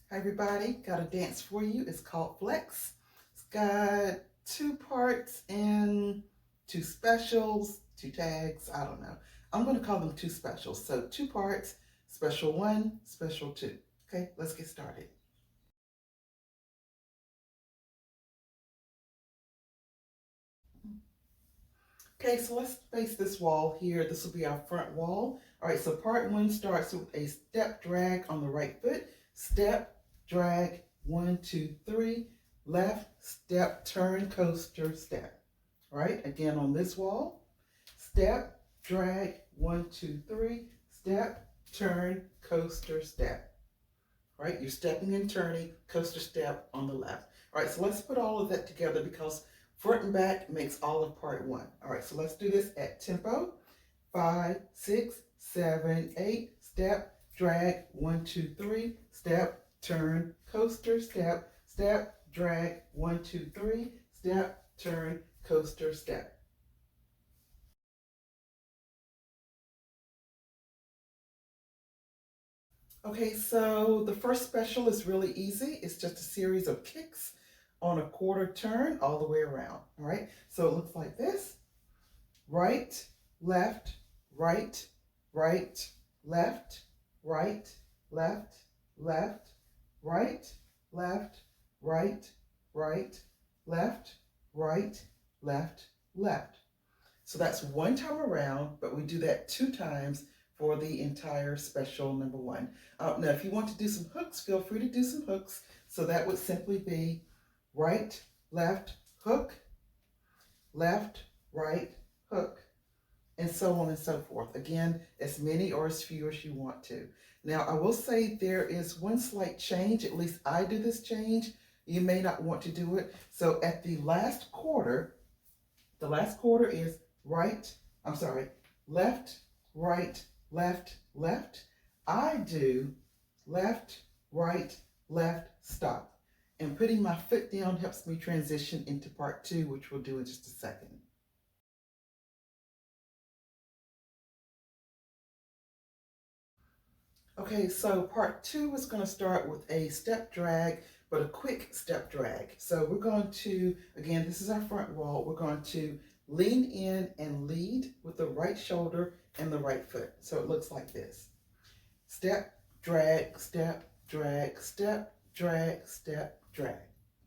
Hi everybody, got a dance for you. It's called Flex. It's got two parts and two specials, two tags, I don't know. I'm going to call them two specials. So two parts, special one, special two. Okay, let's get started. Okay, so let's face this wall here. This will be our front wall. All right, so part one starts with a step drag on the right foot. Step, drag, 1, 2, 3. Left, step, turn, coaster, step. All right, again on this wall. Step, drag, 1, 2, 3. Step, turn, coaster, step. All right, you're stepping and turning, coaster step on the left. All right, so let's put all of that together because front and back makes all of part one. All right, so let's do this at tempo. 5, 6, 7, 8. Step, drag, 1, 2, 3. Step, turn, coaster, step, step, drag, 1, 2, 3. Step, turn, coaster, step. Okay, so the first special is really easy. It's just a series of kicks on a quarter turn all the way around. All right, so it looks like this. Right, left, right, right, left, right, left, left, right, left, right, right, left, right, left, left. So that's one time around, but we do that 2 times for the entire special number one. Now, if you want to do some hooks, feel free to do some hooks. So that would simply be right, left, hook, left, right, hook, and so on and so forth. Again, as many or as few as you want to. Now, I will say there is one slight change. At least I do this change. You may not want to do it. So at the last quarter is left, right, left, left. I do left, right, left, stop. And putting my foot down helps me transition into part two, which we'll do in just a second. Okay, so part two is going to start with a step drag, but a quick step drag. So we're going to, again, this is our front wall. We're going to lean in and lead with the right shoulder and the right foot. So it looks like this. Step, drag, step, drag, step, drag, step, drag.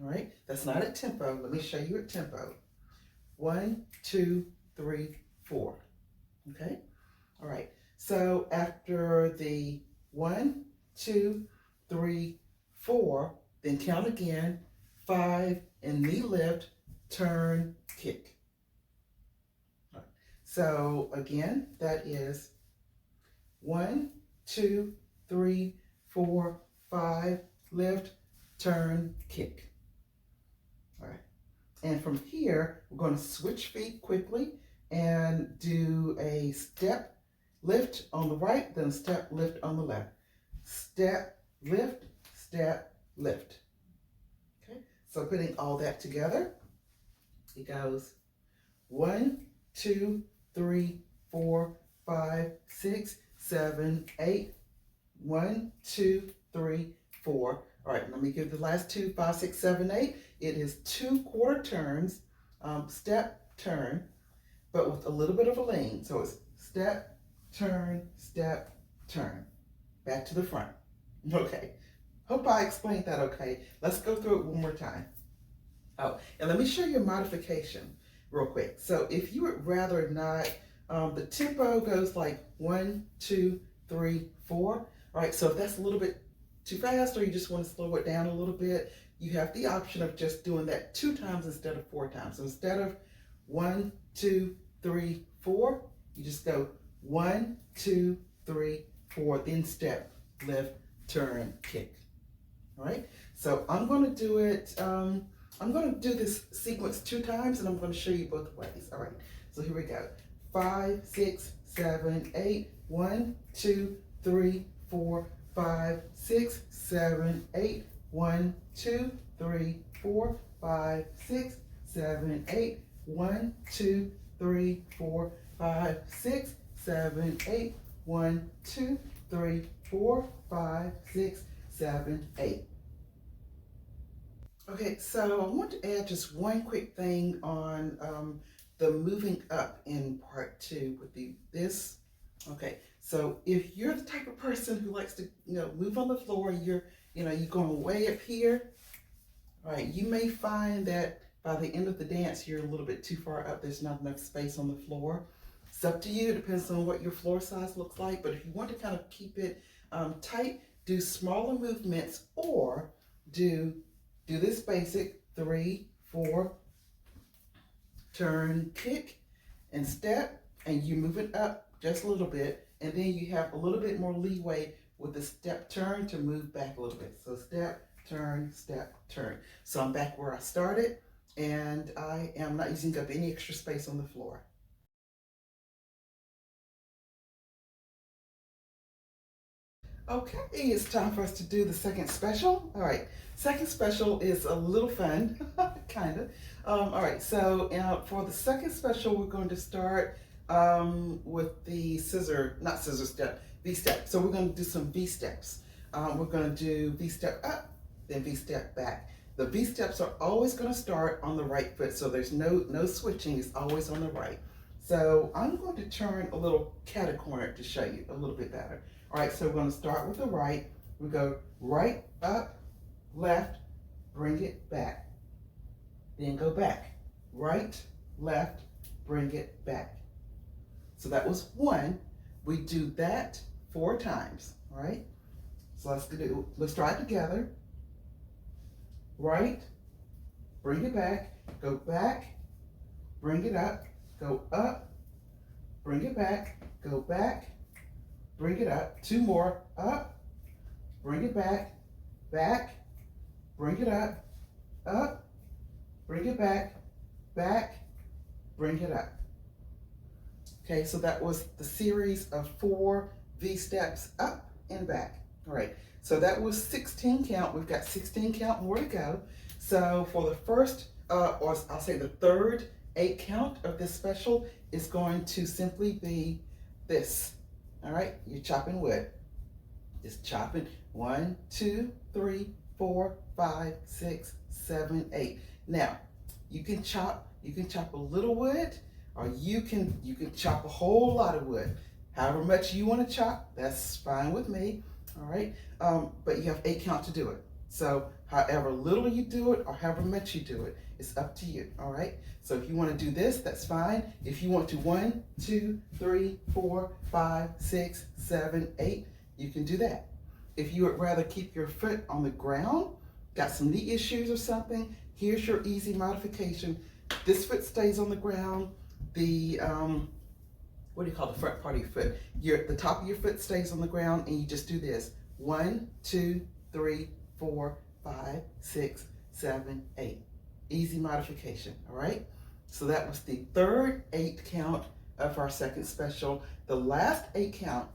All right, that's not at tempo. Let me show you at tempo. 1, 2, 3, 4. Okay, all right. So after the 1, 2, 3, 4, then count again, 5, and knee lift, turn, kick. All right. So again, that is 1, 2, 3, 4, 5, lift, turn, kick. All right. And from here, we're going to switch feet quickly and do a step, lift on the right, then a step, lift on the left. Step, lift, lift. Okay, so putting all that together, it goes 1, 2, 3, 4, 5, 6, 7, 8. 1, 2, 3, 4. All right, let me give the last two, 5, 6, 7, 8. It is 2 quarter turns, step, turn, but with a little bit of a lean. So it's step, turn, back to the front. Okay, hope I explained that okay. Let's go through it one more time. Oh, and let me show you a modification real quick. So if you would rather not, the tempo goes like 1, 2, 3, 4. All right, so if that's a little bit too fast or you just want to slow it down a little bit, you have the option of just doing that 2 times instead of 4 times. So instead of 1, 2, 3, 4, you just go 1, 2, 3, 4, then step, lift, turn, kick. All right, so I'm going to do it. I'm going to do this sequence 2 times and I'm going to show you both ways. All right, so here we go. 5, 6, 7, 8. 1, 2, 3, 4, 5, 6, 7, 8. 1, 2, 3, 4, 5, 6, 7, 8. 1, 2, 3, 4, 5, 6, 7, 8. 1, 2, 3, 4, 5, 6, 7, 8. Okay, so I want to add just one quick thing on the moving up in part 2 with this. Okay, so if you're the type of person who likes to, move on the floor, you're going way up here, all right, you may find that by the end of the dance, you're a little bit too far up. There's not enough space on the floor. It's up to you. It depends on what your floor size looks like. But if you want to kind of keep it tight, do smaller movements or do this basic 3, 4, turn, kick, and step, and you move it up just a little bit, and then you have a little bit more leeway with the step turn to move back a little bit. So step, turn, step, turn. So I'm back where I started, and I am not using up any extra space on the floor. Okay, it's time for us to do the second special. All right, second special is a little fun, kind of. All right, so for the second special, we're going to start with the not scissor step, V step. So we're going to do some V steps. We're going to do V step up, then V step back. The V steps are always going to start on the right foot, so there's no switching. It's always on the right. So I'm going to turn a little catacorner to show you a little bit better. All right, so we're going to start with the right. We go right, up, left, bring it back. Then go back. Right, left, bring it back. So that was 1. We do that 4 times, all right? So let's try it together. Right, bring it back, go back, bring it up, go up, bring it back, go back, bring it up. 2 more, up, bring it back, back, bring it up, bring it back, bring it up. Okay, so that was the series of 4 V steps up and back. All right, so that was 16 count. We've got 16 count more to go. So for the first, or I'll say the third 8 count of this special is going to simply be this. All right, you're chopping wood. Just chopping 1, 2, 3, 4, 5, 6, 7, 8. Now, you can chop a little wood, or you can chop a whole lot of wood. However much you want to chop, that's fine with me. All right, but you have 8 count to do it. So however little you do it, or however much you do it, it's up to you. All right. So if you want to do this, that's fine. If you want to 1, 2, 3, 4, 5, 6, 7, 8, you can do that. If you would rather keep your foot on the ground, got some knee issues or something, here's your easy modification. This foot stays on the ground. The what do you call the front part of your foot? The top of your foot stays on the ground, and you just do this. 1, 2, 3, 4, 5, 6, 7, 8. Easy modification, all right? So that was the third 8 count of our second special. The last 8 count,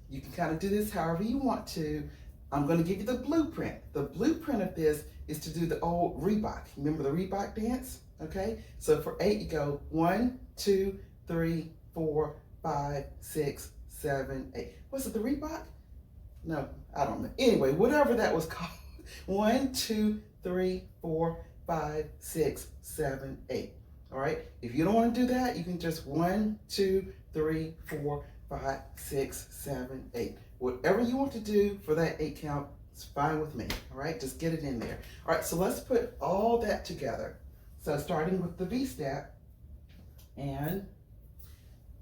you can kind of do this however you want to. I'm going to give you the blueprint. The blueprint of this is to do the old Reebok. Remember the Reebok dance? Okay, so for 8, you go 1, 2, 3, 4, 5, 6, 7, 8. Was it the Reebok? No, I don't know. Anyway, whatever that was called. 1, 2, 3, 4, 5, 6, 7, 8. All right. If you don't want to do that, you can just 1, 2, 3, 4, 5, 6, 7, 8. Whatever you want to do for that 8 count, it's fine with me. All right. Just get it in there. All right. So let's put all that together. So starting with the V step, and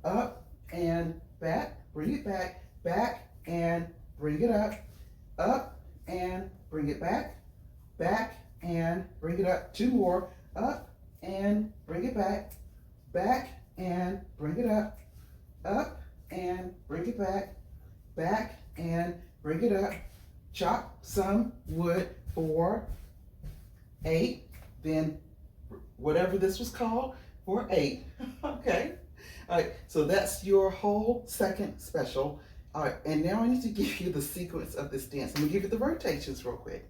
up and back, bring it back, back and bring it up and bring it back and bring it up. 2 more, up and bring it back and bring it up and bring it back and bring it up. Chop some wood for 8, then whatever this was called for 8. Okay. All right, so that's your whole second special. All right, and now I need to give you the sequence of this dance. I'm gonna give you the rotations real quick.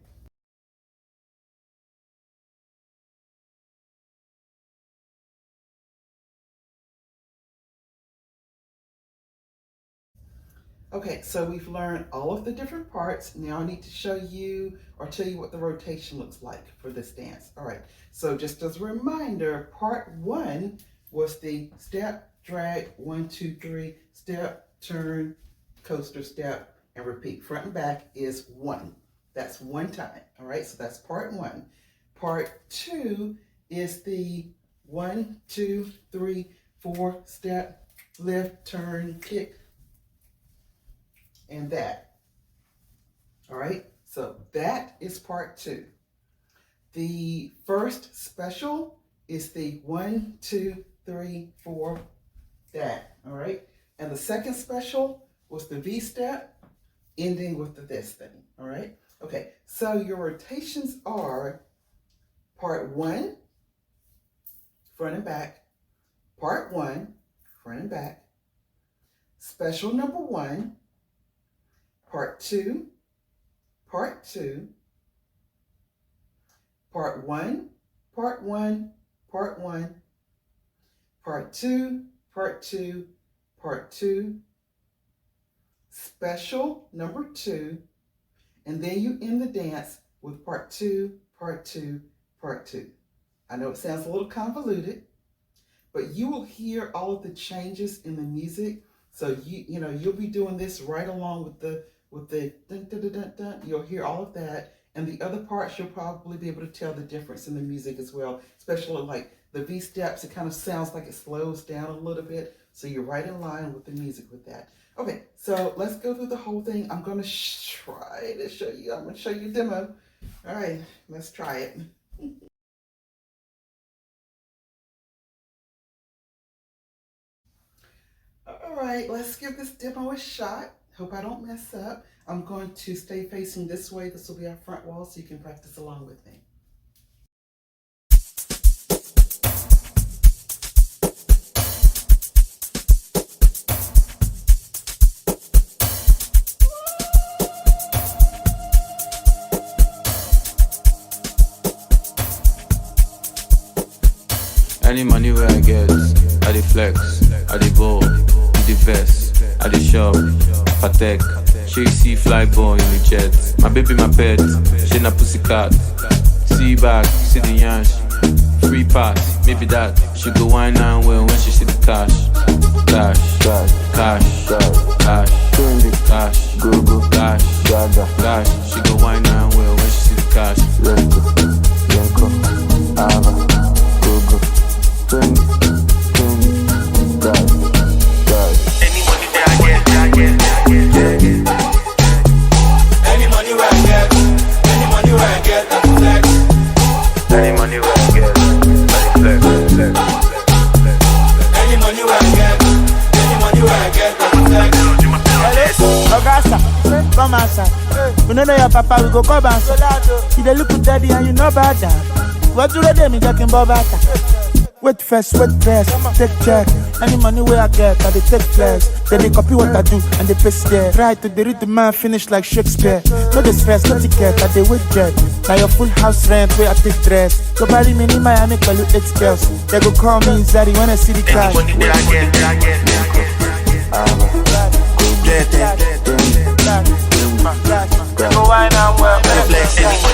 Okay, so we've learned all of the different parts. Now I need to show you or tell you what the rotation looks like for this dance. All right, so just as a reminder, part 1 was the step, drag, 1, 2, 3, step, turn, coaster, step, and repeat. Front and back is 1. That's 1 time. All right, so that's part 1. Part 2 is the 1, 2, 3, 4, step, lift, turn, kick, and that. All right, so that is part 2. The first special is the 1, 2, 3, 4, that. All right, and the second special was the V step, ending with the this thing. All right, okay, so your rotations are part 1, front and back, part 1, front and back, special number 1, part 2, part 2, part 1, part 1, part 1, part 2, part 2, part 2, special number 2, and then you end the dance with part 2, part 2, part 2. I know it sounds a little convoluted, but you will hear all of the changes in the music. So you'll be doing this right along with the dun, dun, dun, dun, dun. You'll hear all of that, and the other parts you'll probably be able to tell the difference in the music as well. Especially like the V steps, it kind of sounds like it slows down a little bit. So you're right in line with the music with that. Okay, so let's go through the whole thing. I'm gonna try to show you. I'm gonna show you a demo. All right, let's try it. All right, let's give this demo a shot. Hope I don't mess up. I'm going to stay facing this way. This will be our front wall so you can practice along with me. Any money where I get, I dey flex, I dey ball, in the vest, I dey shop, Patek, she see fly ball in the jet. My baby, my pet, she na pussycat. See back, see the yansh, free pass, maybe that. She go wine and well when she see the cash. Cash, cash, cash, cash, cash, go go, cash, cash. She go wine and well when she see the cash. Let's go, Yanko, Ava, go go. 20, any money that I get. Any money where I get, any money where I get, I flex. Any money where I get, I flex. Any money where I get, any money where I get, I flex. Augusta, come outside. We don't know your papa, we go come outside. You dey look at daddy and you know about that. What do they do? Me talking about that. Wait first, take check. Any money where I get, I dey take flex. Then they copy what I do and they paste there. Try to read the man finish like Shakespeare. No the stress, no ticket, I dey wait jet. Now your full house rent where I take dress. Go bury me in Miami, call you 8 girls. They go call me Zari when I see the cash. Any money that I get. Go wine and well, flex.